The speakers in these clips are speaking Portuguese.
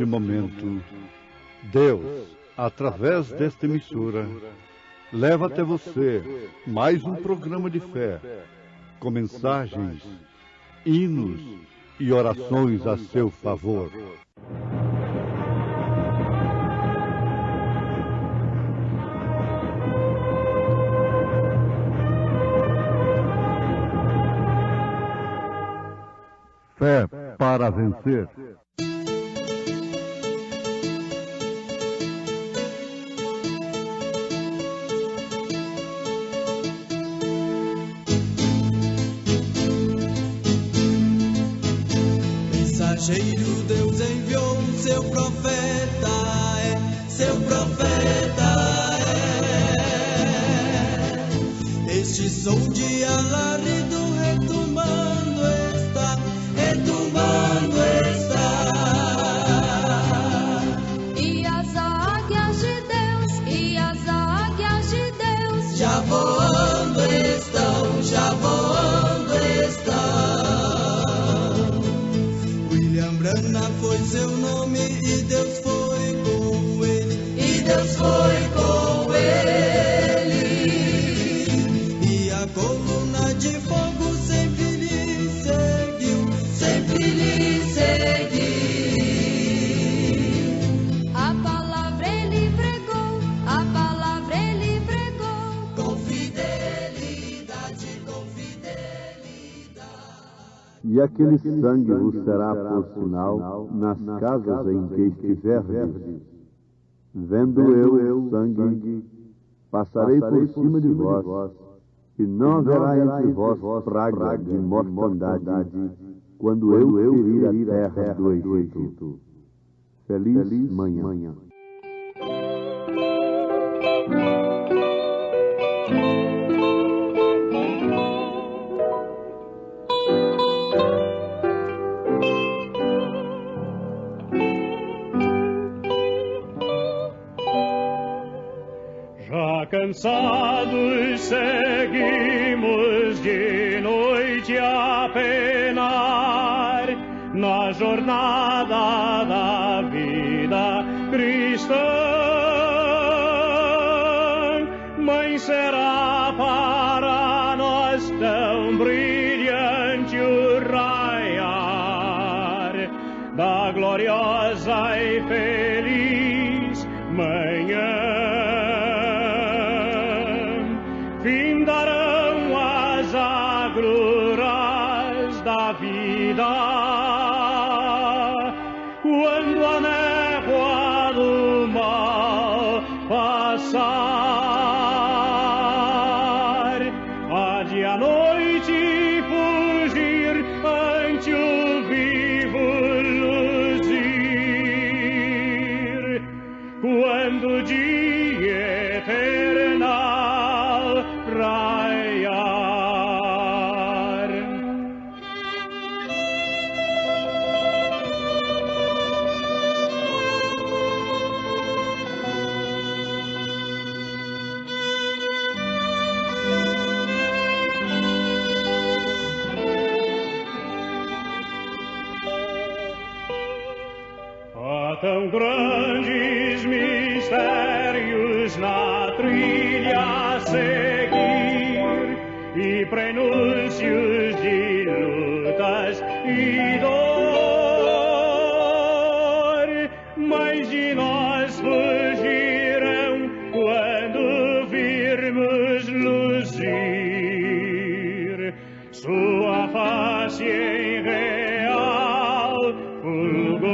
momento, Deus, através desta emissora, leva até você mais um programa de fé, com mensagens, hinos e orações a seu favor. Fé para vencer. Mensageiro, Deus enviou seu profeta, seu profeta Este som de alarido retumbando está. E as águias de Deus, já voando estão. William Branham foi seu nome e Deus foi com ele. E a coluna de fogo sempre lhe seguiu. a palavra ele pregou, Com fidelidade. E aquele sangue vos será por sinal nas casas em que estiverdes. Vendo eu sangue, passarei por cima de vós, e não haverá entre vós praga de mortandade, quando eu ferir a terra do Egito. Feliz manhã. Já cansados seguimos de noite a penar na jornada da vida cristã. Mãe, será para nós tão brilhante o raiar da gloriosa e feliz manhã. Findarão as agruras da vida quando a névoa do mal passar. Há de a noite fugir ante o vivo luzir, quando o dia eternal raiar. Há tão grandes mistérios na trilha a seguir e prenúncios de lutas e dor, mas de nós fugirão quando virmos luzir sua face em real fulgor.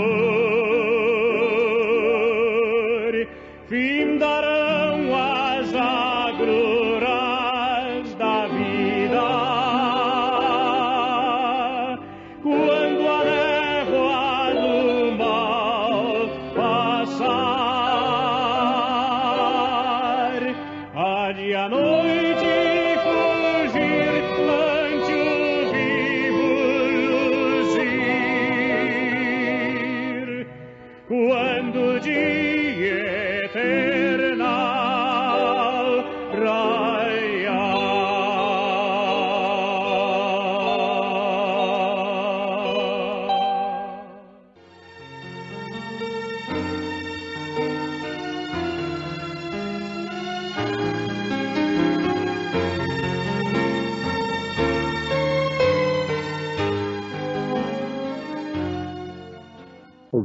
Findarão as agruras da vida quando a névoa do mal passar. Há de a noite fugir ante o vivo luzir, quando o dia eternal raiar.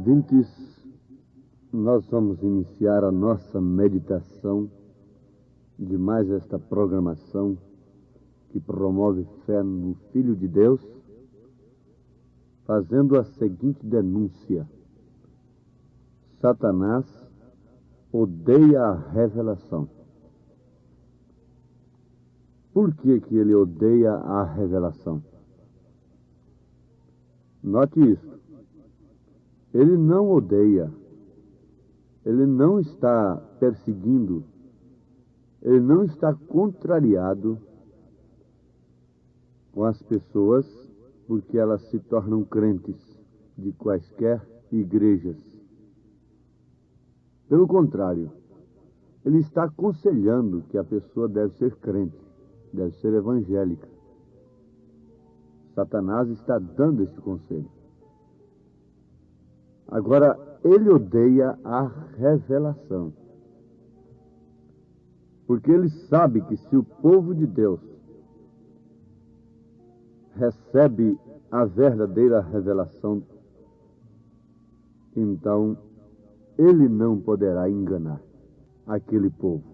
Ouvintes, nós vamos iniciar a nossa meditação de mais esta programação que promove fé no Filho de Deus, fazendo a seguinte denúncia: Satanás odeia a revelação. Por que ele odeia a revelação? Note isso. Ele não odeia, ele não está perseguindo, ele não está contrariado com as pessoas porque elas se tornam crentes de quaisquer igrejas. Pelo contrário, ele está aconselhando que a pessoa deve ser crente, deve ser evangélica. Satanás está dando esse conselho. Agora, ele odeia a revelação. Porque ele sabe que se o povo de Deus recebe a verdadeira revelação, então ele não poderá enganar aquele povo.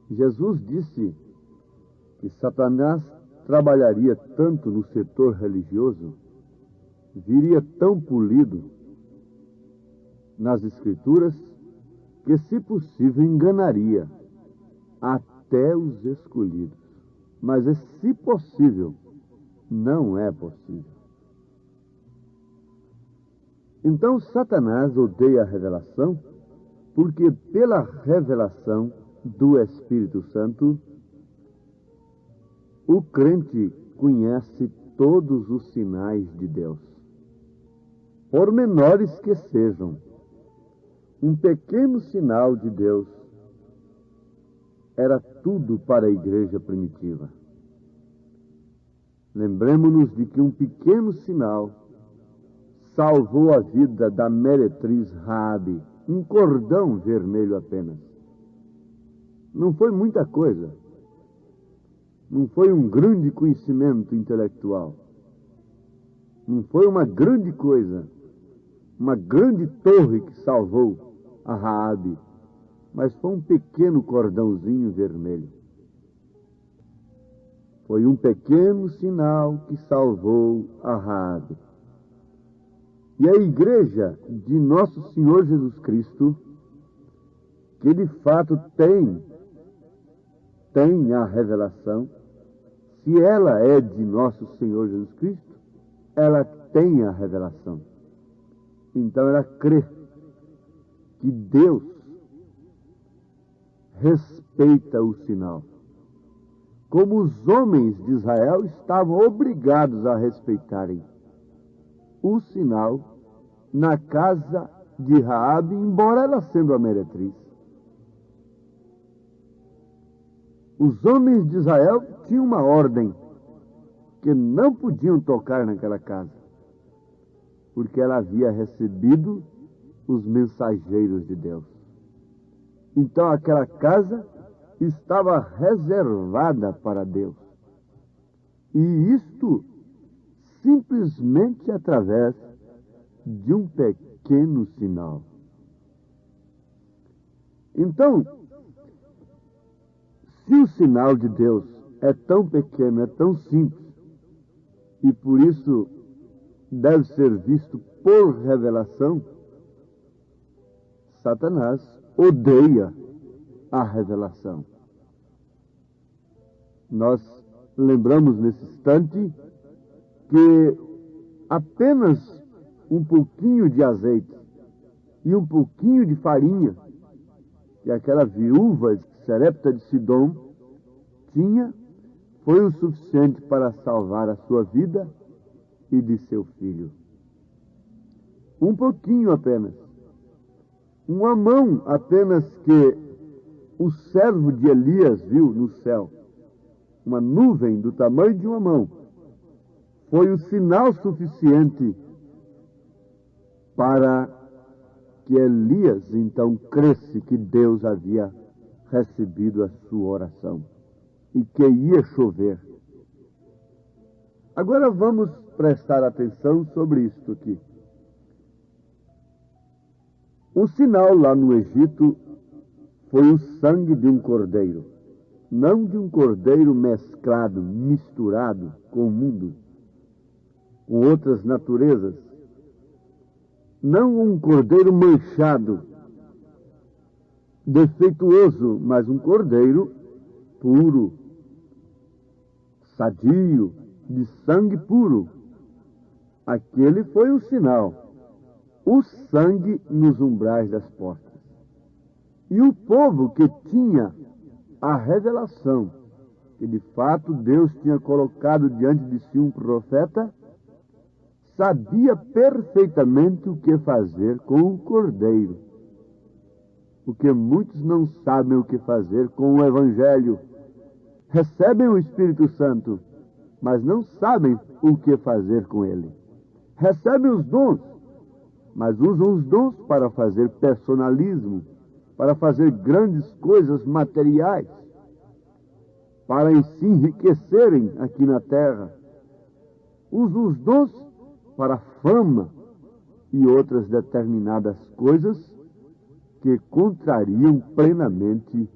Jesus disse que Satanás trabalharia tanto no setor religioso, viria tão polido nas Escrituras, que, se possível, enganaria até os escolhidos. Mas, se possível, não é possível. Então, Satanás odeia a revelação, porque pela revelação do Espírito Santo, o crente conhece todos os sinais de Deus, por menores que sejam. Um pequeno sinal de Deus era tudo para a igreja primitiva. Lembremos-nos de que um pequeno sinal salvou a vida da meretriz Raabe, um cordão vermelho apenas. Não foi muita coisa. Não foi um grande conhecimento intelectual. Não foi uma grande coisa, uma grande torre que salvou a Raabe, mas foi um pequeno cordãozinho vermelho. Foi um pequeno sinal que salvou a Raabe. E a igreja de Nosso Senhor Jesus Cristo, que de fato tem a revelação, se ela é de Nosso Senhor Jesus Cristo, ela tem a revelação. Então ela crê que Deus respeita o sinal, como os homens de Israel estavam obrigados a respeitarem o sinal na casa de Raabe, embora ela sendo a meretriz. Os homens de Israel tinham uma ordem que não podiam tocar naquela casa, porque ela havia recebido os mensageiros de Deus. Então aquela casa estava reservada para Deus. E isto simplesmente através de um pequeno sinal. Então, se o sinal de Deus é tão pequeno, é tão simples, e por isso deve ser visto por revelação, Satanás odeia a revelação. Nós lembramos nesse instante que apenas um pouquinho de azeite e um pouquinho de farinha que aquela viúva Serepta de Sidom tinha, foi o suficiente para salvar a sua vida e de seu filho. Um pouquinho apenas. Uma mão apenas que o servo de Elias viu no céu. Uma nuvem do tamanho de uma mão. Foi o sinal suficiente para que Elias então cresce que Deus havia recebido a sua oração e que ia chover. Agora vamos prestar atenção sobre isto aqui. O sinal lá no Egito foi o sangue de um cordeiro, não de um cordeiro mesclado, misturado com o mundo, com outras naturezas, não um cordeiro manchado, defeituoso, mas um cordeiro puro, sadio, de sangue puro. Aquele foi o sinal, o sangue nos umbrais das portas. E o povo que tinha a revelação, que de fato Deus tinha colocado diante de si um profeta, sabia perfeitamente o que fazer com o cordeiro. Porque muitos não sabem o que fazer com o Evangelho. Recebem o Espírito Santo, mas não sabem o que fazer com ele. Recebem os dons, mas usam os dons para fazer personalismo, para fazer grandes coisas materiais, para em si enriquecerem aqui na terra. Usam os dons para fama e outras determinadas coisas que contrariam plenamente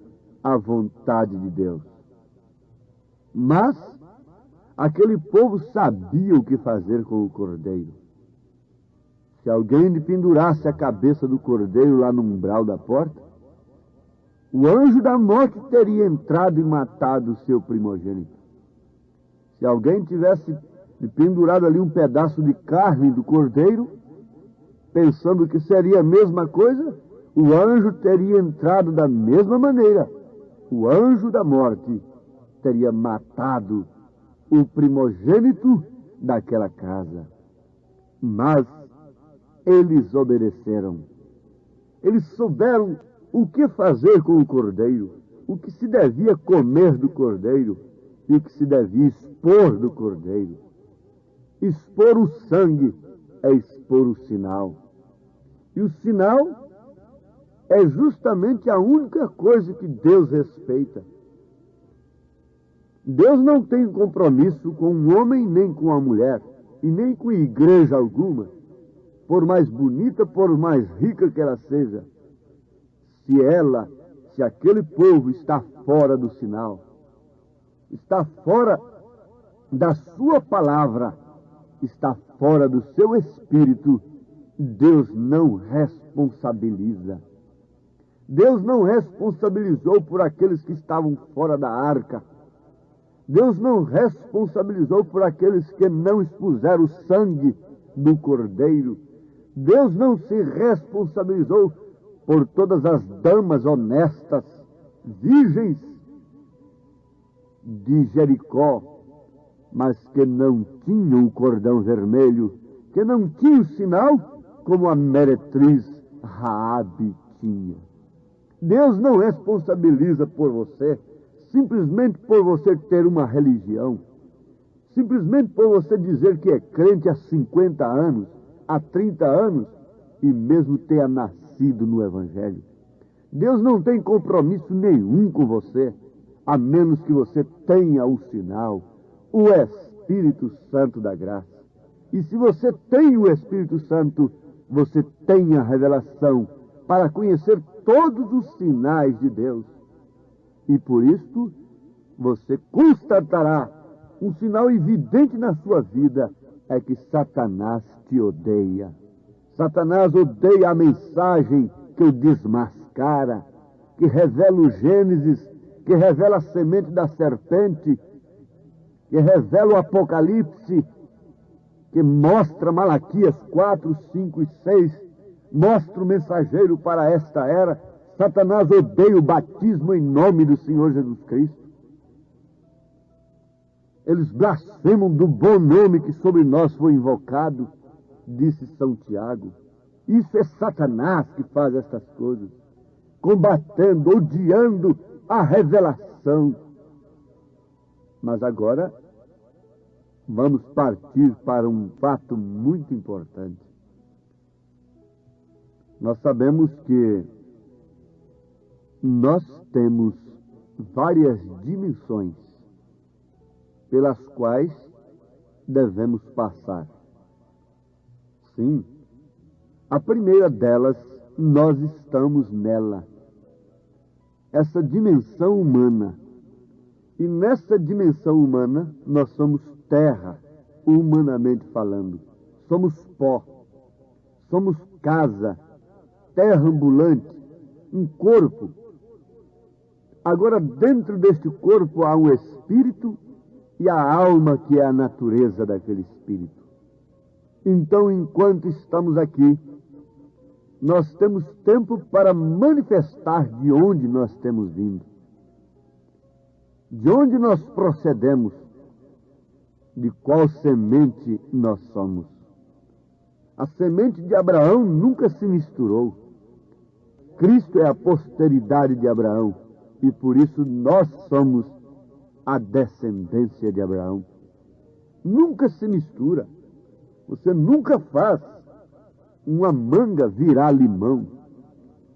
a vontade de Deus. Mas aquele povo sabia o que fazer com o cordeiro. Se alguém lhe pendurasse a cabeça do cordeiro lá no umbral da porta, o anjo da morte teria entrado e matado o seu primogênito. Se alguém tivesse pendurado ali um pedaço de carne do cordeiro, pensando que seria a mesma coisa, o anjo teria entrado da mesma maneira. O anjo da morte teria matado o primogênito daquela casa. Mas eles obedeceram. Eles souberam o que fazer com o cordeiro, o que se devia comer do cordeiro e o que se devia expor do cordeiro. Expor o sangue é expor o sinal. E o sinal é justamente a única coisa que Deus respeita. Deus não tem compromisso com um homem nem com uma mulher, e nem com igreja alguma, por mais bonita, por mais rica que ela seja. Se aquele povo está fora do sinal, está fora da sua palavra, está fora do seu espírito, Deus não responsabiliza. Deus não responsabilizou por aqueles que estavam fora da arca. Deus não responsabilizou por aqueles que não expuseram o sangue do cordeiro. Deus não se responsabilizou por todas as damas honestas, virgens de Jericó, mas que não tinham o cordão vermelho, que não tinham o sinal como a meretriz Raabe tinha. Deus não responsabiliza por você, simplesmente por você ter uma religião, simplesmente por você dizer que é crente há 50 anos, há 30 anos, e mesmo tenha nascido no Evangelho. Deus não tem compromisso nenhum com você, a menos que você tenha o sinal, o Espírito Santo da graça. E se você tem o Espírito Santo, você tem a revelação para conhecer todos os sinais de Deus. E por isso, você constatará um sinal evidente na sua vida, é que Satanás te odeia. Satanás odeia a mensagem que o desmascara, que revela o Gênesis, que revela a semente da serpente, que revela o Apocalipse, que mostra Malaquias 4, 5 e 6, mostra o mensageiro para esta era. Satanás odeia o batismo em nome do Senhor Jesus Cristo. Eles blasfemam do bom nome que sobre nós foi invocado, disse São Tiago. Isso é Satanás que faz estas coisas, combatendo, odiando a revelação. Mas agora, vamos partir para um fato muito importante. Nós sabemos que nós temos várias dimensões pelas quais devemos passar. Sim, a primeira delas nós estamos nela. Essa dimensão humana. E nessa dimensão humana, nós somos terra, humanamente falando. Somos pó. Somos casa, terra ambulante, um corpo. Agora, dentro deste corpo há um espírito e a alma, que é a natureza daquele espírito. Então, enquanto estamos aqui, nós temos tempo para manifestar de onde nós temos vindo, de onde nós procedemos, de qual semente nós somos. A semente de Abraão nunca se misturou. Cristo é a posteridade de Abraão, e por isso nós somos a descendência de Abraão. Nunca se mistura. Você nunca faz uma manga virar limão.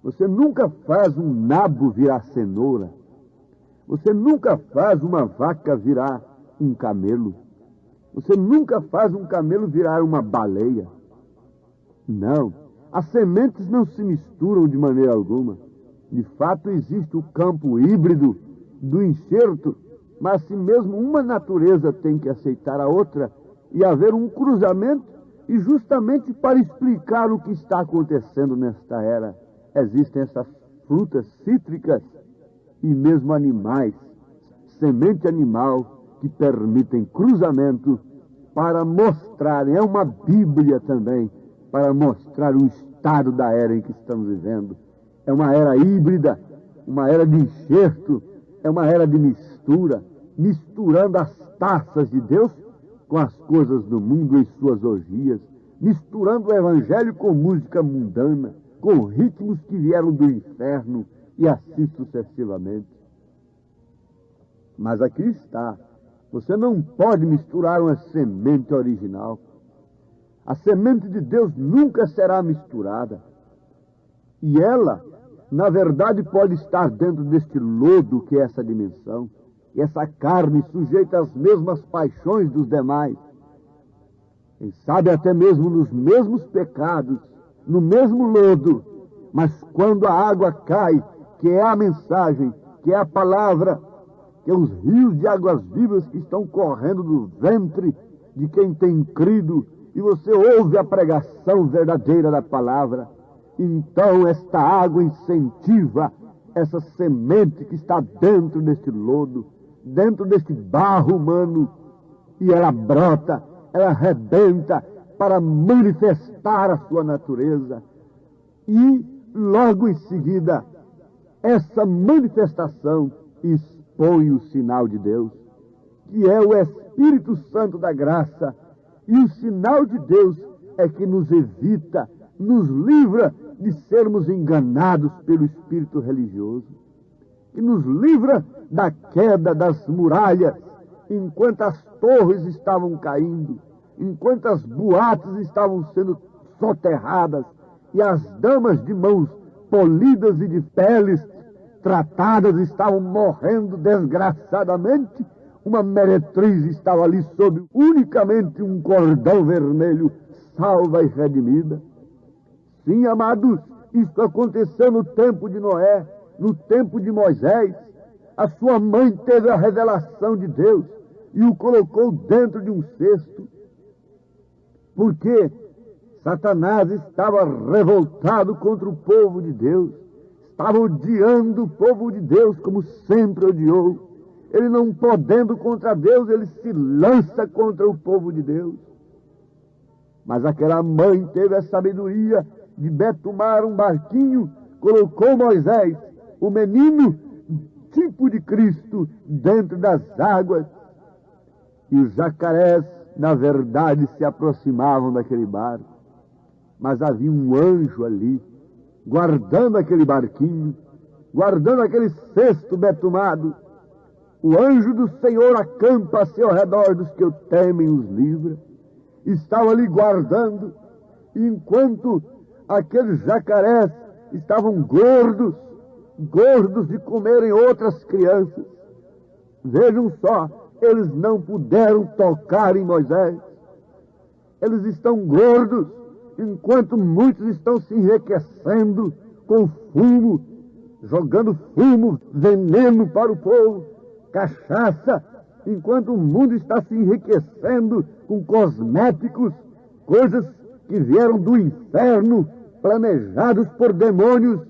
Você nunca faz um nabo virar cenoura. Você nunca faz uma vaca virar um camelo. Você nunca faz um camelo virar uma baleia. Não, as sementes não se misturam de maneira alguma. De fato, existe o campo híbrido do enxerto, mas se mesmo uma natureza tem que aceitar a outra e haver um cruzamento, e justamente para explicar o que está acontecendo nesta era, existem essas frutas cítricas e mesmo animais, semente animal, que permitem cruzamento para mostrarem, é uma Bíblia também, para mostrar o estado da era em que estamos vivendo. É uma era híbrida, uma era de enxerto, é uma era de mistura, misturando as taças de Deus com as coisas do mundo em suas orgias, misturando o evangelho com música mundana, com ritmos que vieram do inferno e assim sucessivamente. Mas aqui está, você não pode misturar uma semente original. A semente de Deus nunca será misturada. E ela, na verdade, pode estar dentro deste lodo que é essa dimensão, e essa carne sujeita às mesmas paixões dos demais. Quem sabe até mesmo nos mesmos pecados, no mesmo lodo, mas quando a água cai, que é a mensagem, que é a palavra, que é os rios de águas vivas que estão correndo do ventre de quem tem crido, e você ouve a pregação verdadeira da palavra, então esta água incentiva essa semente que está dentro deste lodo, dentro deste barro humano, e ela brota, ela arrebenta para manifestar a sua natureza. E logo em seguida, essa manifestação expõe o sinal de Deus, que é o Espírito Santo da graça. E o sinal de Deus é que nos evita, nos livra de sermos enganados pelo espírito religioso, que nos livra da queda das muralhas, enquanto as torres estavam caindo, enquanto as boates estavam sendo soterradas, e as damas de mãos polidas e de peles tratadas estavam morrendo desgraçadamente. Uma meretriz estava ali sob unicamente um cordão vermelho, salva e redimida. Sim, amados, isso aconteceu no tempo de Noé, no tempo de Moisés. A sua mãe teve a revelação de Deus e o colocou dentro de um cesto, porque Satanás estava revoltado contra o povo de Deus, estava odiando o povo de Deus como sempre odiou. Ele não podendo contra Deus, ele se lança contra o povo de Deus. Mas aquela mãe teve a sabedoria de betumar um barquinho, colocou Moisés, o menino, tipo de Cristo, dentro das águas. E os jacarés, na verdade, se aproximavam daquele barco. Mas havia um anjo ali, guardando aquele barquinho, guardando aquele cesto betumado. O anjo do Senhor acampa a seu redor dos que o temem, os livra. Estava ali guardando, enquanto aqueles jacarés estavam gordos de comerem outras crianças. Vejam só, eles não puderam tocar em Moisés. Eles estão gordos, enquanto muitos estão se enriquecendo com fumo, jogando fumo, veneno para o povo, cachaça, enquanto o mundo está se enriquecendo com cosméticos, coisas que vieram do inferno, planejados por demônios,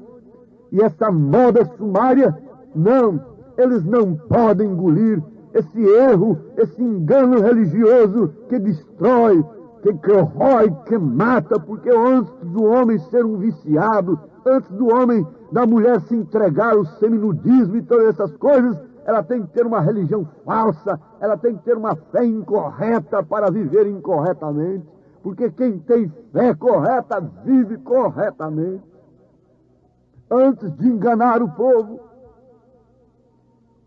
e essa moda sumária, não, eles não podem engolir esse erro, esse engano religioso que destrói, que corrói, que mata, porque antes do homem ser um viciado, antes do homem, da mulher se entregar ao seminudismo e todas essas coisas, ela tem que ter uma religião falsa, ela tem que ter uma fé incorreta para viver incorretamente, porque quem tem fé correta vive corretamente. Antes de enganar o povo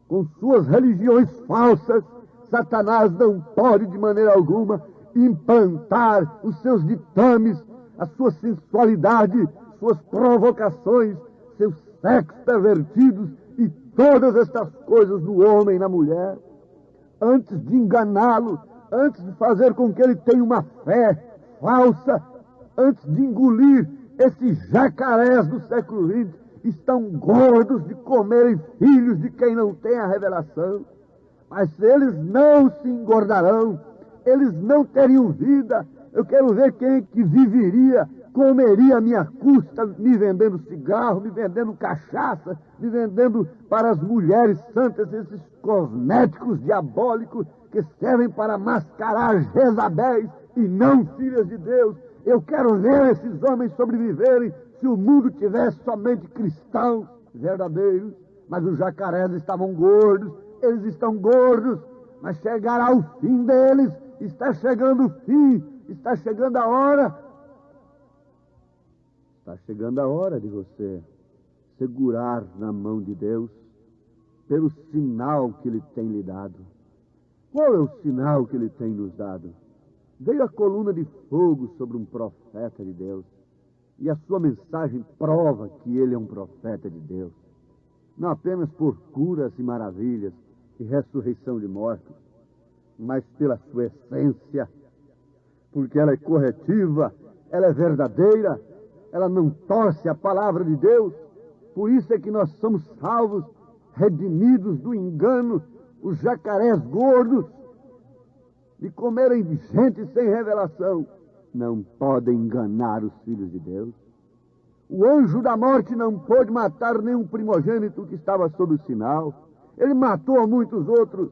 com suas religiões falsas, Satanás não pode de maneira alguma implantar os seus ditames, a sua sensualidade, suas provocações, seus sexos pervertidos e todas estas coisas no homem e na mulher. Antes de enganá-lo, antes de fazer com que ele tenha uma fé falsa, antes de engolir esses jacarés do século XX, estão gordos de comerem filhos de quem não tem a revelação. Mas eles não se engordarão, eles não teriam vida. Eu quero ver quem que viveria, comeria a minha custa, me vendendo cigarro, me vendendo cachaça, me vendendo para as mulheres santas esses cosméticos diabólicos que servem para mascarar Jezabéis e não filhas de Deus. Eu quero ver esses homens sobreviverem se o mundo tivesse somente cristãos verdadeiros. Mas os jacarés estavam gordos, eles estão gordos, mas chegará o fim deles, está chegando o fim, está chegando a hora. Está chegando a hora de você segurar na mão de Deus pelo sinal que Ele tem lhe dado. Qual é o sinal que Ele tem nos dado? Veio a coluna de fogo sobre um profeta de Deus, e a sua mensagem prova que ele é um profeta de Deus, não apenas por curas e maravilhas e ressurreição de mortos, mas pela sua essência, porque ela é corretiva, ela é verdadeira, ela não torce a palavra de Deus. Por isso é que nós somos salvos, redimidos do engano, os jacarés gordos, de comerem gente sem revelação, não podem enganar os filhos de Deus. O anjo da morte não pôde matar nenhum primogênito que estava sob o sinal. Ele matou muitos outros.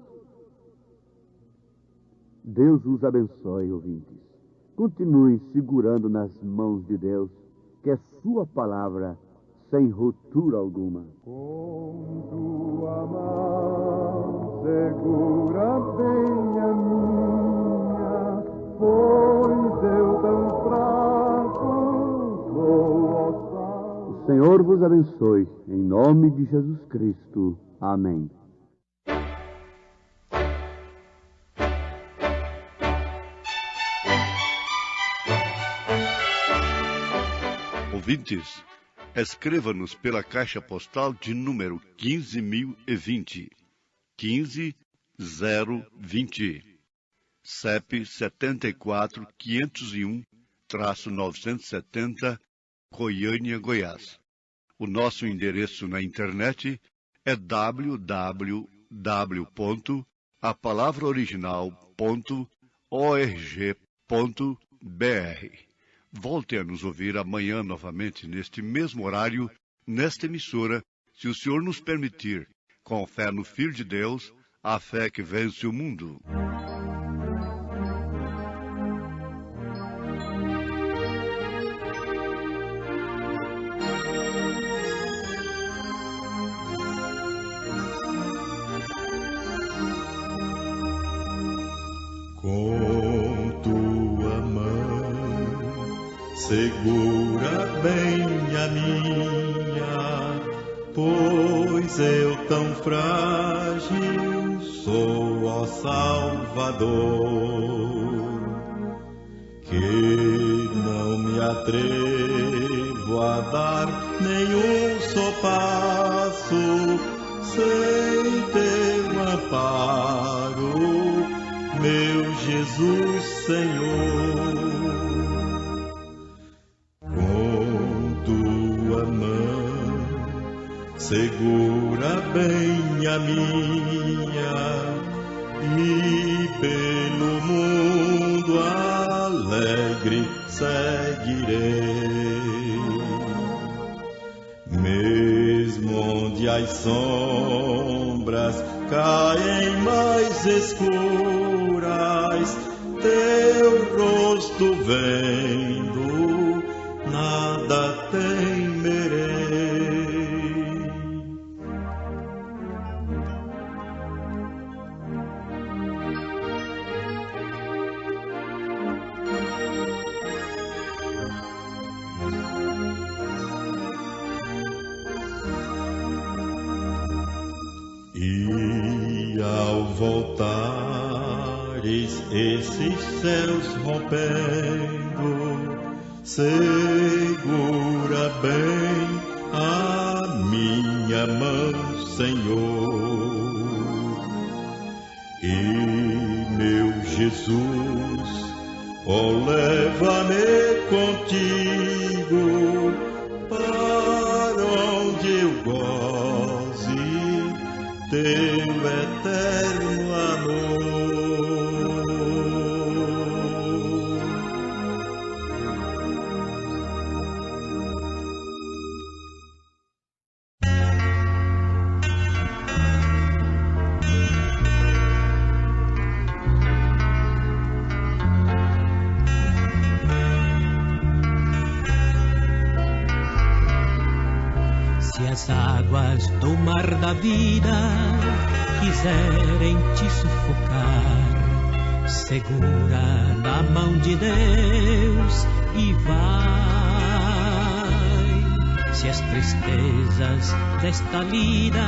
Deus os abençoe, ouvintes. Continuem segurando nas mãos de Deus, que é sua palavra, sem ruptura alguma. Com tua mão segura bem a minha, pois eu tão fraco sou, ó Salvador. O Senhor vos abençoe, em nome de Jesus Cristo. Amém. Ouvintes, escreva-nos pela caixa postal de número 15.020, 15020, CEP 74.501-970, Goiânia, Goiás. O nosso endereço na internet é www.apalavraoriginal.org.br. Volte a nos ouvir amanhã novamente, neste mesmo horário, nesta emissora, se o Senhor nos permitir, com fé no Filho de Deus, a fé que vence o mundo. Com tua mão segura bem a minha, pois eu tão frágil sou, ó Salvador, que não me atrevo a dar nenhum só passo sem ter um amparo, meu Jesus Senhor. segura bem a minha, e pelo mundo alegre seguirei. Mesmo onde as sombras caem mais escuras, teu rosto vendo, nada temerei. E ao voltares esses céus rompendo, segura bem a minha mão, Senhor. E meu Jesus, ó, leva-me contigo para onde eu goze teu eterno amor. Se as águas do mar da vida quiserem te sufocar, segura na mão de Deus e vai. Se as tristezas desta vida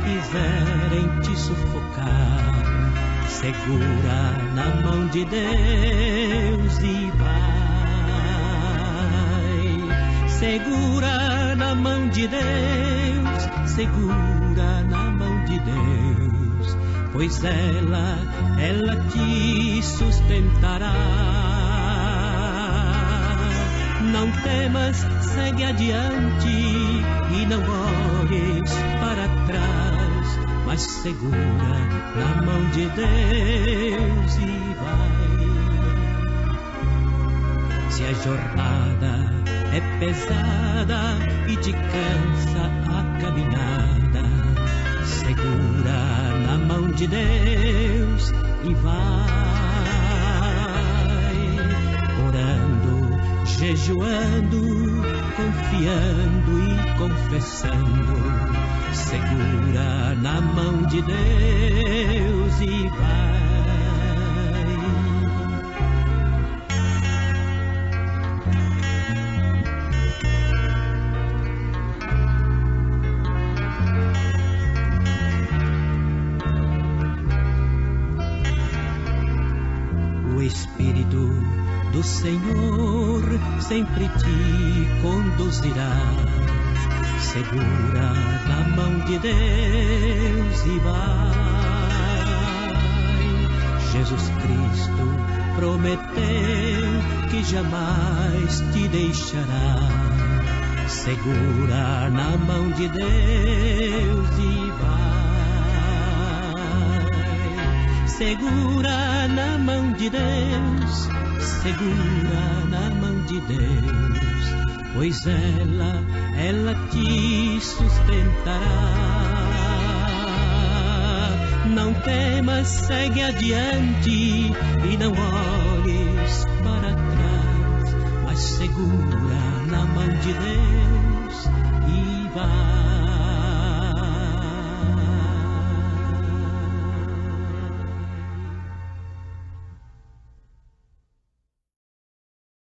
quiserem te sufocar, segura na mão de Deus e vai. Segura na mão de Deus, segura na mão de Deus, pois ela te sustentará. Não temas, segue adiante e não olhes para trás, mas segura na mão de Deus e vai. Se a jornada é pesada e te cansa a caminhada, segura na mão de Deus e vai. Orando, jejuando, confiando e confessando, segura na mão de Deus e vai. O Espírito do Senhor sempre te conduzirá. Segura na mão de Deus e vai. Jesus Cristo prometeu que jamais te deixará. Segura na mão de Deus e vai. Segura na mão de Deus, segura na mão de Deus, pois ela te sustentará. Não temas, segue adiante e não olhes para trás, mas segura na mão de Deus e vai.